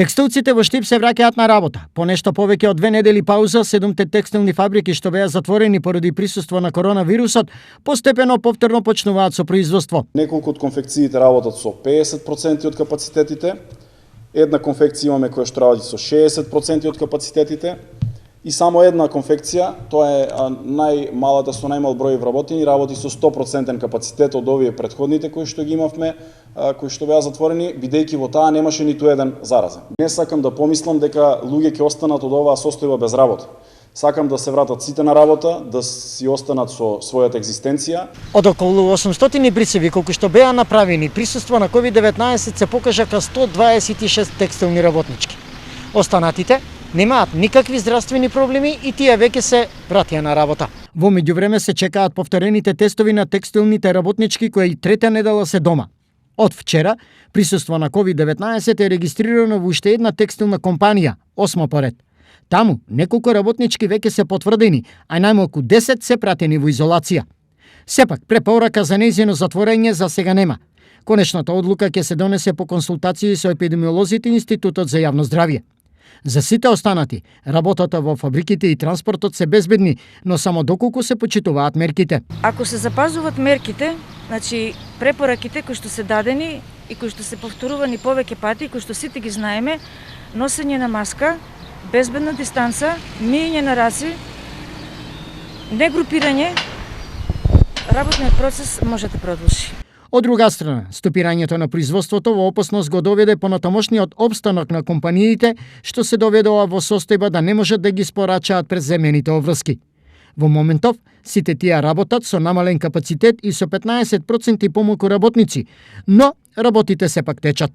Текстилците во Штип се враќаат на работа. По нешто повеќе од 2 недели пауза, 7 текстилни фабрики што беа затворени поради присуство на коронавирусот, постепено повторно почнуваат со производство. Неколку од конфекциите работат со 50% од капацитетите, една конфекција имаме која што работи со 60% од капацитетите, и само една конфекција, тоа е најмалата со најмал број вработени, работи со 100% капацитет од овие претходните кои што ги имавме, кои што беа затворени, бидејќи во таа немаше ниту еден заразен. Не сакам да помислам дека луѓе ќе останат од оваа состојба без работа. Сакам да се вратат сите на работа, да си останат со својата екзистенција. Од околу 800 присеви колку што беа направени, присуство на COVID-19 се покажа ка 126 текстилни работнички. Останатите немаат никакви здравствени проблеми и тие веќе се вратија на работа. Во меѓувреме се чекаат повторените тестови на текстилните работнички кои трета недела се дома. Од вчера, присуство на COVID-19 е регистрирано во уште една текстилна компанија, 8 поред. Таму неколку работнички веќе се потврдени, а најмалку 10 се пратени во изолација. Сепак, препорака за нејзино затворање за сега нема. Конечната одлука ќе се донесе по консултации со епидемиолозите и Институтот за јавно здравје. За сите останати, работата во фабриките и транспортот се безбедни, но само доколку се почитуваат мерките. Ако се запазуваат мерките, значи препораките кои што се дадени и кои што се повторувани повеќе пати, кои што сите ги знаеме, носење на маска, безбедна дистанца, миење на раце, не групирање, работниот процес може да продолжи. Од друга страна, стопирањето на производството во опасност го доведе понатамошниот обстанок на компаниите, што се доведоа во состојба да не можат да ги спорачаат преземените обврски. Во моментов, сите тие работат со намален капацитет и со 15% помалку работници, но работите сепак течат.